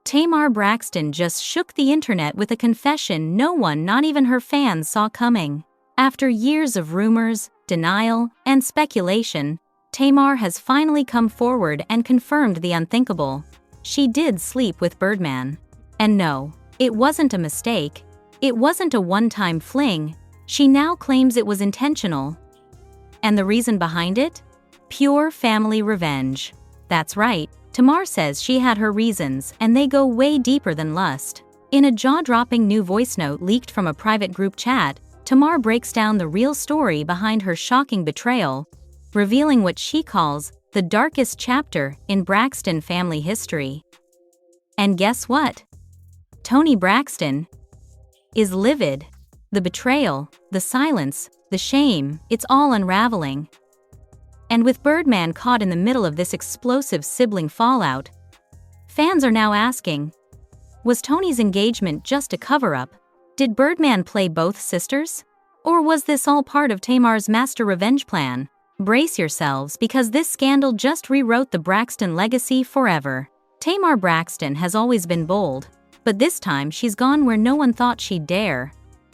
Tamar Braxton just shook the internet with a confession no one, not even her fans, saw coming. After years of rumors, denial, and speculation, Tamar has finally come forward and confirmed the unthinkable. She did sleep with Birdman. And no, it wasn't a mistake. It wasn't a one-time fling. She now claims it was intentional. And the reason behind it? Pure family revenge. That's right. Tamar says she had her reasons, and they go way deeper than lust. In a jaw-dropping new voice note leaked from a private group chat, Tamar breaks down the real story behind her shocking betrayal, revealing what she calls the darkest chapter in Braxton family history. And guess what? Toni Braxton is livid. The betrayal, the silence, the shame, it's all unraveling. And with Birdman caught in the middle of this explosive sibling fallout, fans are now asking, was Toni's engagement just a cover-up? Did Birdman play both sisters? Or was this all part of Tamar's master revenge plan? Brace yourselves, because this scandal just rewrote the Braxton legacy forever. Tamar Braxton has always been bold, but this time she's gone where no one thought she'd dare.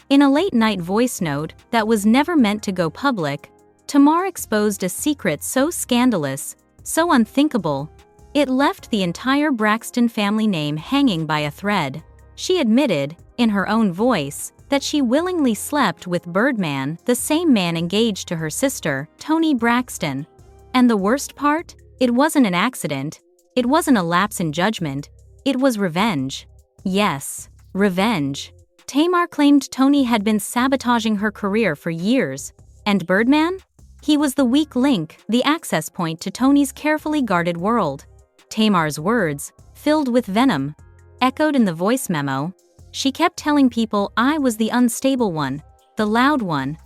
In a late-night voice note that was never meant to go public, Tamar exposed a secret so scandalous, so unthinkable, it left the entire Braxton family name hanging by a thread. She admitted, in her own voice, that she willingly slept with Birdman, the same man engaged to her sister, Toni Braxton. And the worst part? It wasn't an accident. It wasn't a lapse in judgment. It was revenge. Yes, revenge. Tamar claimed Toni had been sabotaging her career for years. And Birdman? He was the weak link, the access point to Toni's carefully guarded world. Tamar's words, filled with venom, echoed in the voice memo. She kept telling people I was the unstable one, the loud one,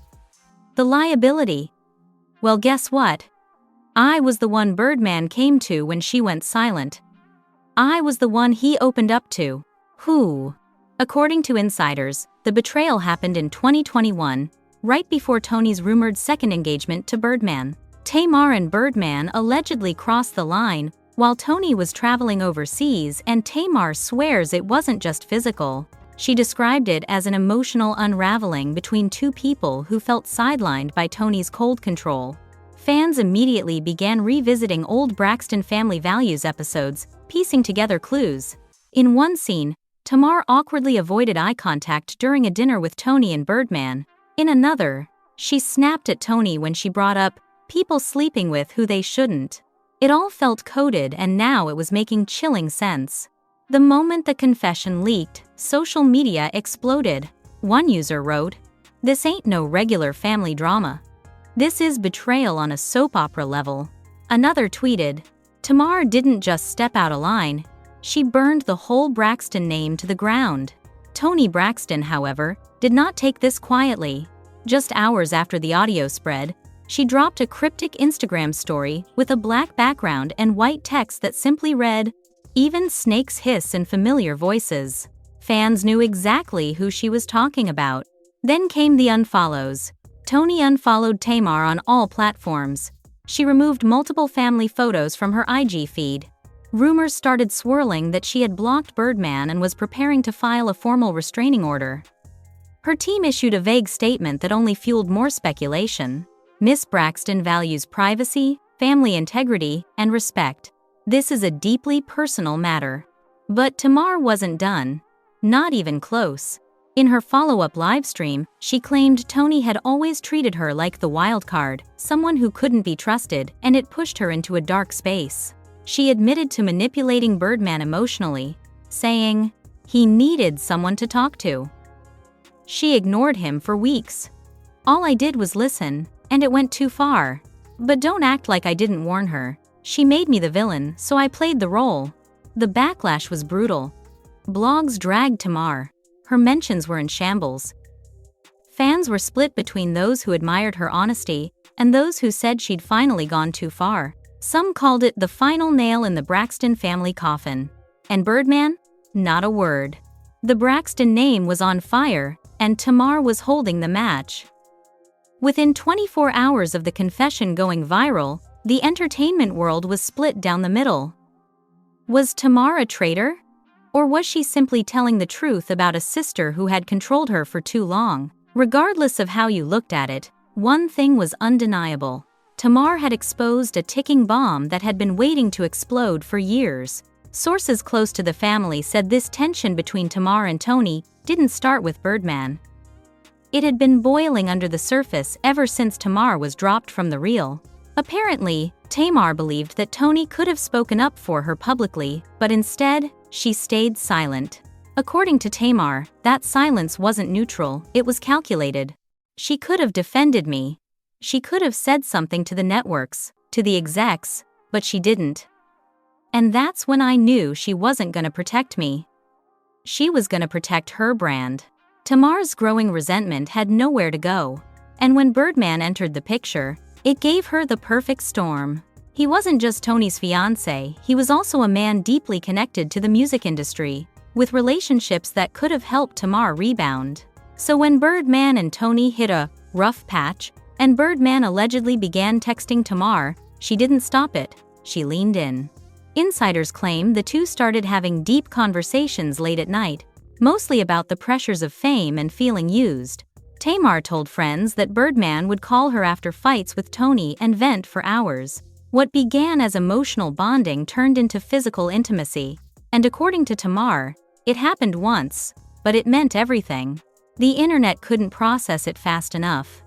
the liability. Well, guess what? I was the one Birdman came to when she went silent. I was the one he opened up to. Who? According to insiders, the betrayal happened in 2021, right before Toni's rumored second engagement to Birdman. Tamar and Birdman allegedly crossed the line while Toni was traveling overseas, and Tamar swears it wasn't just physical. She described it as an emotional unraveling between two people who felt sidelined by Toni's cold control. Fans immediately began revisiting old Braxton Family Values episodes, piecing together clues. In one scene, Tamar awkwardly avoided eye contact during a dinner with Toni and Birdman. In another, she snapped at Toni when she brought up people sleeping with who they shouldn't. It all felt coded, and now it was making chilling sense. The moment the confession leaked, social media exploded. One user wrote, "This ain't no regular family drama. This is betrayal on a soap opera level." Another tweeted, "Tamar didn't just step out of line, she burned the whole Braxton name to the ground." Toni Braxton, however, did not take this quietly. Just hours after the audio spread, she dropped a cryptic Instagram story with a black background and white text that simply read, "Even snakes hiss in familiar voices." Fans knew exactly who she was talking about. Then came the unfollows. Toni unfollowed Tamar on all platforms. She removed multiple family photos from her IG feed. Rumors started swirling that she had blocked Birdman and was preparing to file a formal restraining order. Her team issued a vague statement that only fueled more speculation. Miss Braxton values privacy, family integrity, and respect. This is a deeply personal matter. But Tamar wasn't done. Not even close. In her follow-up livestream, she claimed Toni had always treated her like the wild card, someone who couldn't be trusted, and it pushed her into a dark space. She admitted to manipulating Birdman emotionally, saying he needed someone to talk to. She ignored him for weeks. "All I did was listen, and it went too far. But don't act like I didn't warn her. She made me the villain, so I played the role." The backlash was brutal. Blogs dragged Tamar. Her mentions were in shambles. Fans were split between those who admired her honesty and those who said she'd finally gone too far. Some called it the final nail in the Braxton family coffin. And Birdman? Not a word. The Braxton name was on fire, and Tamar was holding the match. Within 24 hours of the confession going viral, the entertainment world was split down the middle. Was Tamar a traitor? Or was she simply telling the truth about a sister who had controlled her for too long? Regardless of how you looked at it, one thing was undeniable. Tamar had exposed a ticking bomb that had been waiting to explode for years. Sources close to the family said this tension between Tamar and Toni didn't start with Birdman. It had been boiling under the surface ever since Tamar was dropped from the reel. Apparently, Tamar believed that Toni could have spoken up for her publicly, but instead, she stayed silent. According to Tamar, that silence wasn't neutral, it was calculated. She could have defended me. She could have said something to the networks, to the execs, but she didn't. And that's when I knew she wasn't gonna protect me. She was gonna protect her brand. Tamar's growing resentment had nowhere to go, and when Birdman entered the picture, it gave her the perfect storm. He wasn't just Toni's fiancé, he was also a man deeply connected to the music industry, with relationships that could have helped Tamar rebound. So when Birdman and Toni hit a rough patch, and Birdman allegedly began texting Tamar, she didn't stop it, she leaned in. Insiders claim the two started having deep conversations late at night, mostly about the pressures of fame and feeling used. Tamar told friends that Birdman would call her after fights with Toni and vent for hours. What began as emotional bonding turned into physical intimacy, and according to Tamar, it happened once, but it meant everything. The internet couldn't process it fast enough.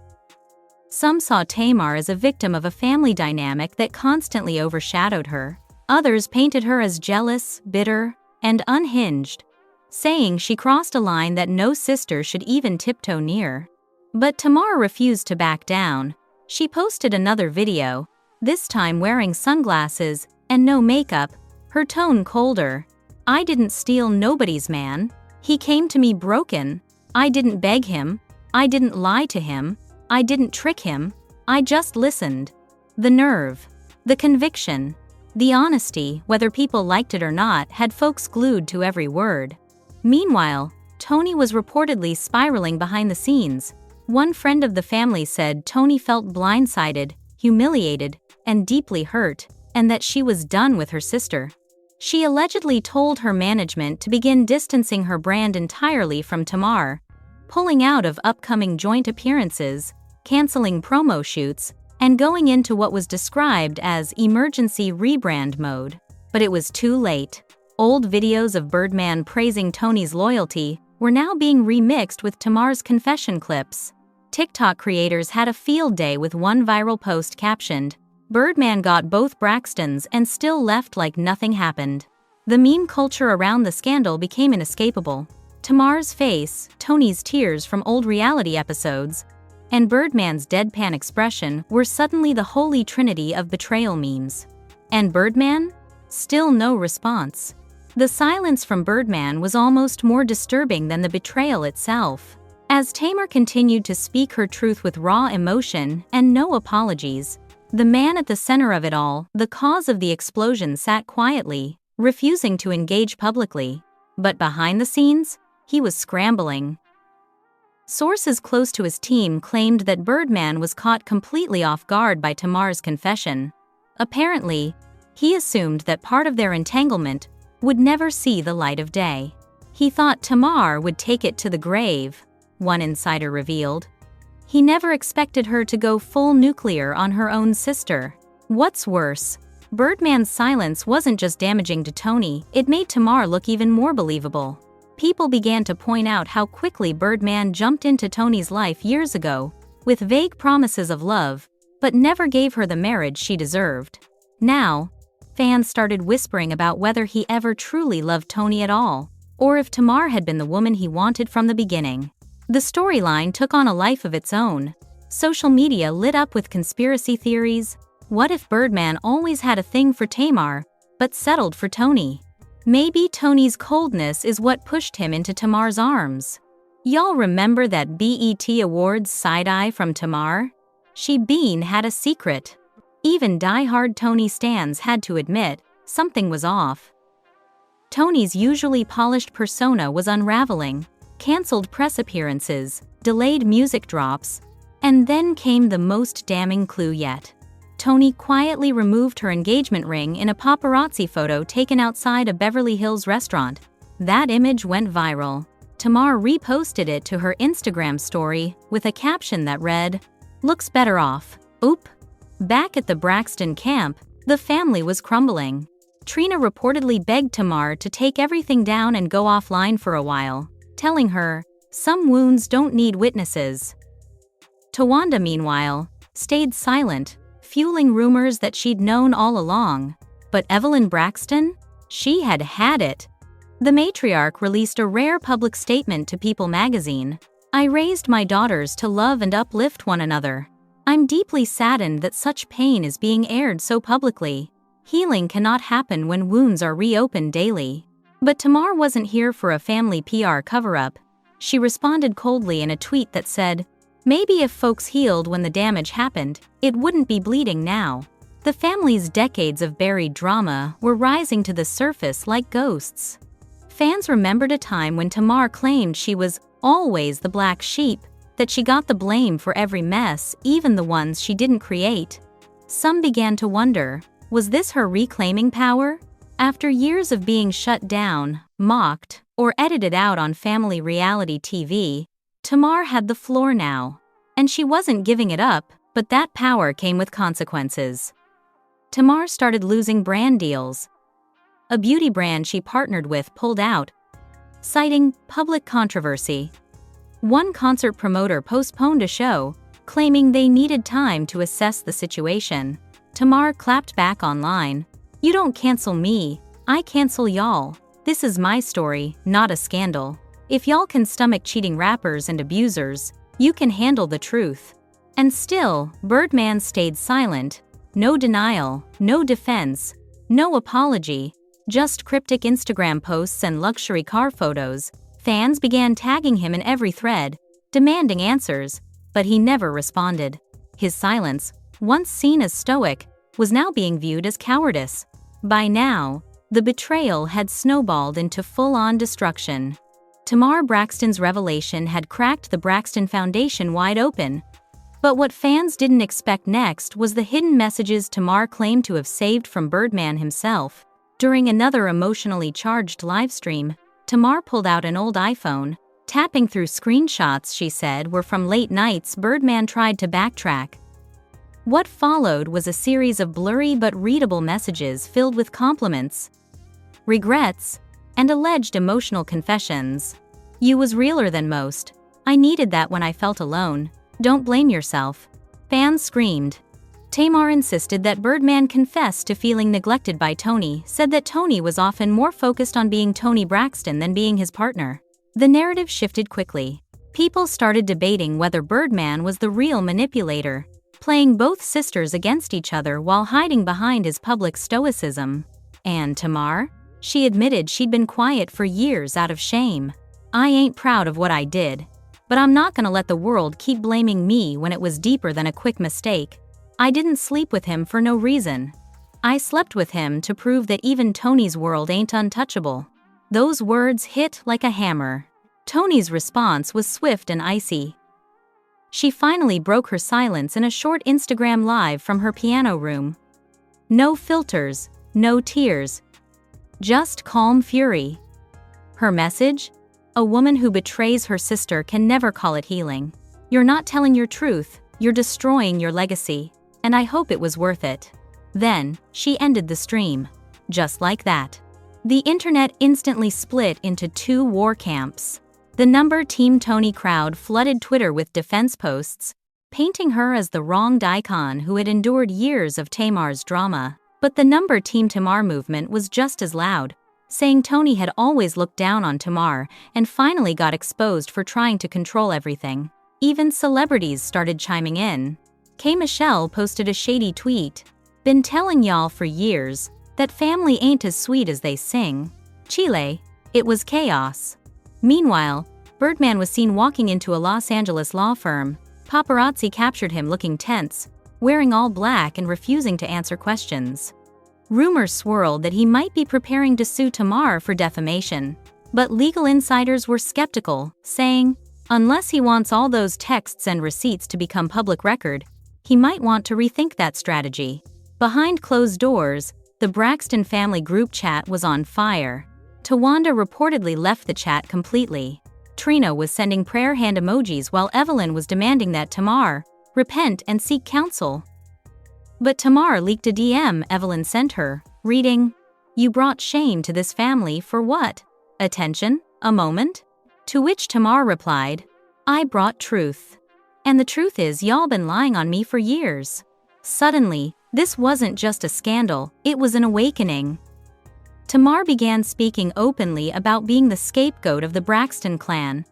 Some saw Tamar as a victim of a family dynamic that constantly overshadowed her. Others painted her as jealous, bitter, and unhinged, saying she crossed a line that no sister should even tiptoe near. But Tamar refused to back down. She posted another video, this time wearing sunglasses and no makeup, her tone colder. "I didn't steal nobody's man. He came to me broken. I didn't beg him. I didn't lie to him. I didn't trick him. I just listened." The nerve, the conviction, the honesty, whether people liked it or not, had folks glued to every word. Meanwhile, Toni was reportedly spiraling behind the scenes. One friend of the family said Toni felt blindsided, humiliated, and deeply hurt, and that she was done with her sister. She allegedly told her management to begin distancing her brand entirely from Tamar, pulling out of upcoming joint appearances, canceling promo shoots, and going into what was described as emergency rebrand mode. But it was too late. Old videos of Birdman praising Toni's loyalty were now being remixed with Tamar's confession clips. TikTok creators had a field day with one viral post captioned, "Birdman got both Braxtons and still left like nothing happened." The meme culture around the scandal became inescapable. Tamar's face, Toni's tears from old reality episodes, and Birdman's deadpan expression were suddenly the holy trinity of betrayal memes. And Birdman? Still no response. The silence from Birdman was almost more disturbing than the betrayal itself. As Tamar continued to speak her truth with raw emotion and no apologies, the man at the center of it all, the cause of the explosion, sat quietly, refusing to engage publicly. But behind the scenes, he was scrambling. Sources close to his team claimed that Birdman was caught completely off guard by Tamar's confession. Apparently, he assumed that part of their entanglement would never see the light of day. He thought Tamar would take it to the grave, one insider revealed. He never expected her to go full nuclear on her own sister. What's worse, Birdman's silence wasn't just damaging to Toni, it made Tamar look even more believable. People began to point out how quickly Birdman jumped into Toni's life years ago, with vague promises of love, but never gave her the marriage she deserved. Now, fans started whispering about whether he ever truly loved Toni at all, or if Tamar had been the woman he wanted from the beginning. The storyline took on a life of its own. Social media lit up with conspiracy theories. What if Birdman always had a thing for Tamar, but settled for Toni? Maybe Toni's coldness is what pushed him into Tamar's arms. Y'all remember that BET Awards side-eye from Tamar? She had a secret. Even die-hard Toni stans had to admit, something was off. Toni's usually polished persona was unraveling. Cancelled press appearances, delayed music drops, and then came the most damning clue yet. Toni quietly removed her engagement ring in a paparazzi photo taken outside a Beverly Hills restaurant. That image went viral. Tamar reposted it to her Instagram story with a caption that read, "Looks better off. Oop." Back at the Braxton camp, the family was crumbling. Trina reportedly begged Tamar to take everything down and go offline for a while, telling her, "Some wounds don't need witnesses." Tawanda, meanwhile, stayed silent, fueling rumors that she'd known all along. But Evelyn Braxton? She had had it. The matriarch released a rare public statement to People magazine. "I raised my daughters to love and uplift one another. I'm deeply saddened that such pain is being aired so publicly. Healing cannot happen when wounds are reopened daily." But Tamar wasn't here for a family PR cover-up. She responded coldly in a tweet that said, "Maybe if folks healed when the damage happened, it wouldn't be bleeding now." The family's decades of buried drama were rising to the surface like ghosts. Fans remembered a time when Tamar claimed she was always the black sheep, that she got the blame for every mess, even the ones she didn't create. Some began to wonder, was this her reclaiming power? After years of being shut down, mocked, or edited out on family reality TV, Tamar had the floor now. And she wasn't giving it up, but that power came with consequences. Tamar started losing brand deals. A beauty brand she partnered with pulled out, citing public controversy. One concert promoter postponed a show, claiming they needed time to assess the situation. Tamar clapped back online, "You don't cancel me, I cancel y'all. This is my story, not a scandal. If y'all can stomach cheating rappers and abusers, you can handle the truth." And still, Birdman stayed silent. No denial, no defense, no apology, just cryptic Instagram posts and luxury car photos. Fans began tagging him in every thread, demanding answers, but he never responded. His silence, once seen as stoic, was now being viewed as cowardice. By now, the betrayal had snowballed into full-on destruction. Tamar Braxton's revelation had cracked the Braxton Foundation wide open. But what fans didn't expect next was the hidden messages Tamar claimed to have saved from Birdman himself. During another emotionally charged livestream, Tamar pulled out an old iPhone. Tapping through screenshots she said were from late nights Birdman tried to backtrack. What followed was a series of blurry but readable messages filled with compliments, regrets, and alleged emotional confessions. "You was realer than most. I needed that when I felt alone. Don't blame yourself." Fans screamed. Tamar insisted that Birdman confessed to feeling neglected by Toni, said that Toni was often more focused on being Toni Braxton than being his partner. The narrative shifted quickly. People started debating whether Birdman was the real manipulator, playing both sisters against each other while hiding behind his public stoicism. And Tamar? She admitted she'd been quiet for years out of shame. "I ain't proud of what I did. But I'm not gonna let the world keep blaming me when it was deeper than a quick mistake. I didn't sleep with him for no reason. I slept with him to prove that even Toni's world ain't untouchable." Those words hit like a hammer. Toni's response was swift and icy. She finally broke her silence in a short Instagram live from her piano room. No filters, no tears. Just calm fury. Her message? A woman who betrays her sister can never call it healing. "You're not telling your truth, you're destroying your legacy, and I hope it was worth it." Then, she ended the stream. Just like that. The internet instantly split into two war camps. The Team Toni crowd flooded Twitter with defense posts, painting her as the wronged icon who had endured years of Tamar's drama. But the Team Tamar movement was just as loud, saying Toni had always looked down on Tamar and finally got exposed for trying to control everything. Even celebrities started chiming in. K. Michelle posted a shady tweet. "Been telling y'all for years that family ain't as sweet as they sing. Chile, it was chaos." Meanwhile, Birdman was seen walking into a Los Angeles law firm. Paparazzi captured him looking tense, wearing all black and refusing to answer questions. Rumors swirled that he might be preparing to sue Tamar for defamation, but legal insiders were skeptical, saying, unless he wants all those texts and receipts to become public record, he might want to rethink that strategy. Behind closed doors, the Braxton family group chat was on fire. Tawanda reportedly left the chat completely. Trina was sending prayer hand emojis while Evelyn was demanding that Tamar repent and seek counsel. But Tamar leaked a DM Evelyn sent her, reading, "You brought shame to this family for what? Attention? A moment?" To which Tamar replied, "I brought truth. And the truth is y'all been lying on me for years." Suddenly, this wasn't just a scandal, it was an awakening. Tamar began speaking openly about being the scapegoat of the Braxton clan,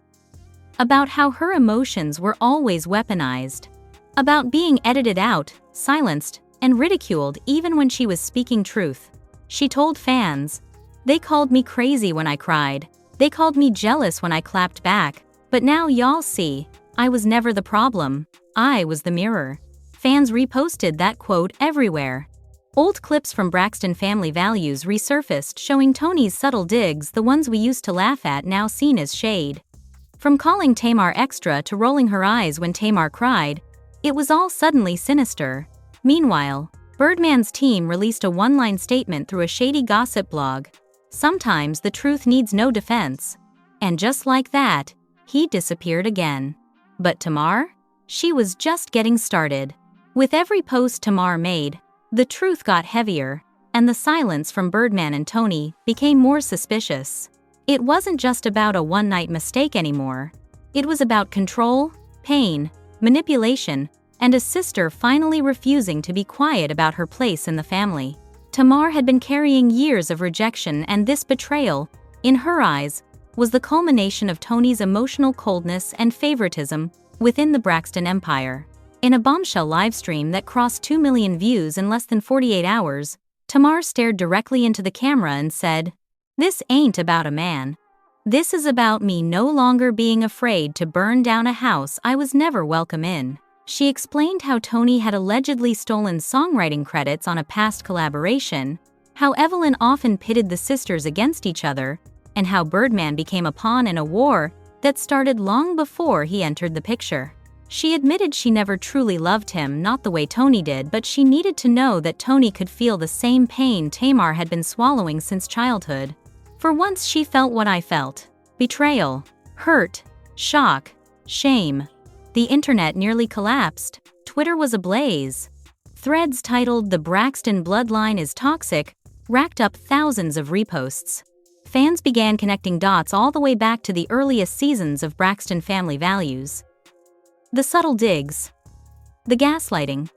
about how her emotions were always weaponized, about being edited out, silenced, and ridiculed even when she was speaking truth. She told fans, "They called me crazy when I cried, they called me jealous when I clapped back, but now y'all see, I was never the problem, I was the mirror." Fans reposted that quote everywhere. Old clips from Braxton Family Values resurfaced showing Toni's subtle digs, the ones we used to laugh at now seen as shade. From calling Tamar extra to rolling her eyes when Tamar cried, it was all suddenly sinister. Meanwhile, Birdman's team released a one-line statement through a shady gossip blog. "Sometimes the truth needs no defense." And just like that, he disappeared again. But Tamar? She was just getting started. With every post Tamar made, the truth got heavier, and the silence from Birdman and Toni became more suspicious. It wasn't just about a one-night mistake anymore. It was about control, pain, manipulation, and a sister finally refusing to be quiet about her place in the family. Tamar had been carrying years of rejection, and this betrayal, in her eyes, was the culmination of Toni's emotional coldness and favoritism within the Braxton empire. In a bombshell livestream that crossed 2 million views in less than 48 hours, Tamar stared directly into the camera and said, "This ain't about a man. This is about me no longer being afraid to burn down a house I was never welcome in." She explained how Toni had allegedly stolen songwriting credits on a past collaboration, how Evelyn often pitted the sisters against each other, and how Birdman became a pawn in a war that started long before he entered the picture. She admitted she never truly loved him, not the way Toni did, but she needed to know that Toni could feel the same pain Tamar had been swallowing since childhood. "For once she felt what I felt. Betrayal, hurt, shock, shame." The internet nearly collapsed. Twitter was ablaze. Threads titled "The Braxton Bloodline is Toxic" racked up thousands of reposts. Fans began connecting dots all the way back to the earliest seasons of Braxton Family Values. The subtle digs, the gaslighting,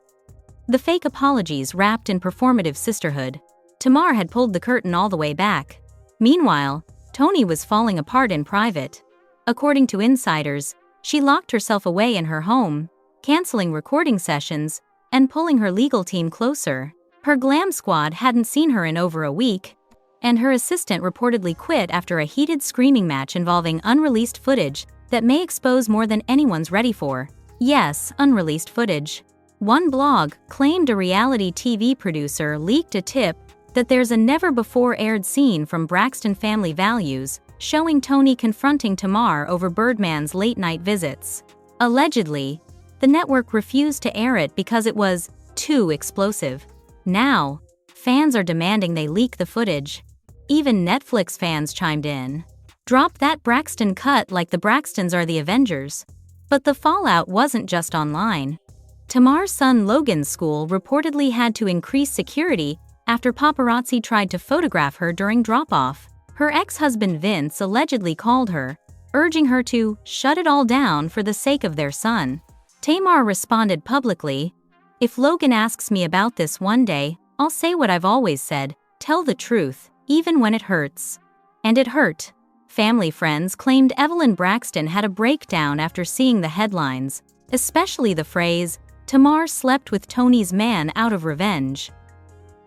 the fake apologies wrapped in performative sisterhood. Tamar had pulled the curtain all the way back. Meanwhile, Toni was falling apart in private. According to insiders, she locked herself away in her home, canceling recording sessions, and pulling her legal team closer. Her glam squad hadn't seen her in over a week, and her assistant reportedly quit after a heated screaming match involving unreleased footage that may expose more than anyone's ready for. Yes, unreleased footage. One blog claimed a reality TV producer leaked a tip that there's a never-before-aired scene from Braxton Family Values showing Toni confronting Tamar over Birdman's late-night visits. Allegedly, the network refused to air it because it was too explosive. Now, fans are demanding they leak the footage. Even Netflix fans chimed in. "Drop that Braxton cut like the Braxtons are the Avengers." But the fallout wasn't just online. Tamar's son Logan's school reportedly had to increase security after paparazzi tried to photograph her during drop-off. Her ex-husband Vince allegedly called her, urging her to shut it all down for the sake of their son. Tamar responded publicly, "If Logan asks me about this one day, I'll say what I've always said, tell the truth, even when it hurts." And it hurt. Family friends claimed Evelyn Braxton had a breakdown after seeing the headlines, especially the phrase, "Tamar slept with Toni's man out of revenge."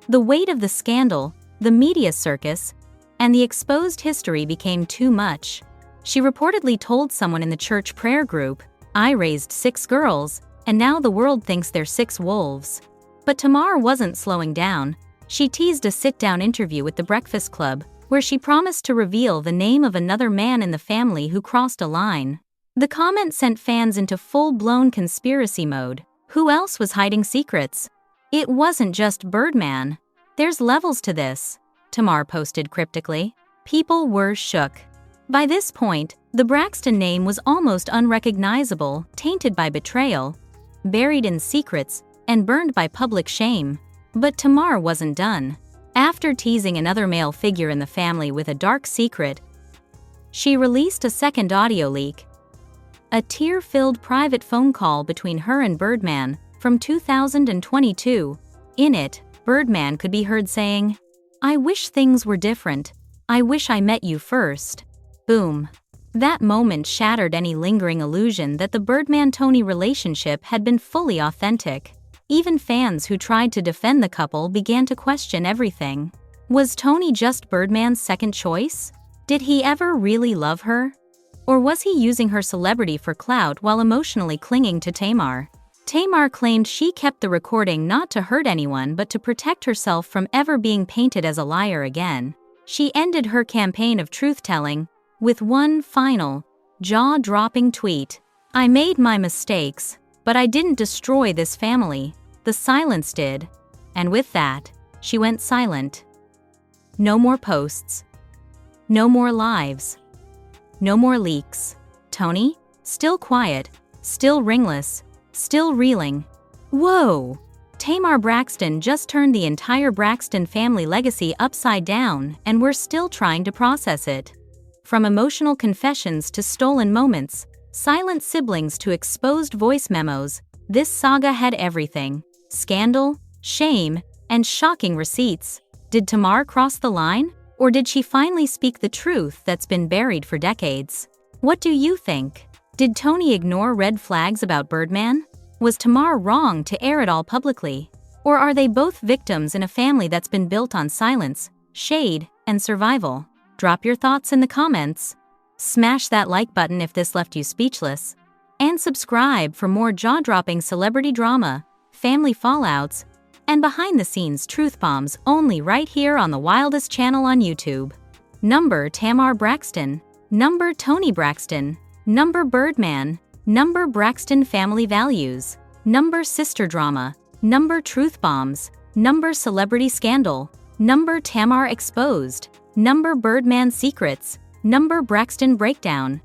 The weight of the scandal, the media circus, and the exposed history became too much. She reportedly told someone in the church prayer group, "I raised 6 girls, and now the world thinks they're 6 wolves." But Tamar wasn't slowing down. She teased a sit-down interview with The Breakfast Club, where she promised to reveal the name of another man in the family who crossed a line. The comment sent fans into full-blown conspiracy mode. Who else was hiding secrets? It wasn't just Birdman. "There's levels to this," Tamar posted cryptically. People were shook. By this point, the Braxton name was almost unrecognizable, tainted by betrayal, buried in secrets, and burned by public shame. But Tamar wasn't done. After teasing another male figure in the family with a dark secret, she released a second audio leak. A tear-filled private phone call between her and Birdman from 2022. In it, Birdman could be heard saying, "I wish things were different. I wish I met you first." Boom. That moment shattered any lingering illusion that the Birdman-Toni relationship had been fully authentic. Even fans who tried to defend the couple began to question everything. Was Toni just Birdman's second choice? Did he ever really love her? Or was he using her celebrity for clout while emotionally clinging to Tamar? Tamar claimed she kept the recording not to hurt anyone but to protect herself from ever being painted as a liar again. She ended her campaign of truth-telling with one final, jaw-dropping tweet. "I made my mistakes, but I didn't destroy this family. The silence did." And with that, she went silent. No more posts. No more lives. No more leaks. Toni, still quiet, still ringless, still reeling. Whoa! Tamar Braxton just turned the entire Braxton family legacy upside down, and we're still trying to process it. From emotional confessions to stolen moments, silent siblings to exposed voice memos, this saga had everything. Scandal, shame, and shocking receipts. Did Tamar cross the line? Or did she finally speak the truth that's been buried for decades? What do you think? Did Toni ignore red flags about Birdman? Was Tamar wrong to air it all publicly? Or are they both victims in a family that's been built on silence, shade, and survival? Drop your thoughts in the comments. Smash that like button if this left you speechless. And subscribe for more jaw-dropping celebrity drama, family fallouts, and behind-the-scenes truth bombs only right here on the wildest channel on YouTube. Number Tamar Braxton. Number Toni Braxton. Number Birdman. Number Braxton family values. Number sister drama. Number truth bombs. Number celebrity scandal. Number Tamar exposed. Number Birdman secrets. Number Braxton breakdown.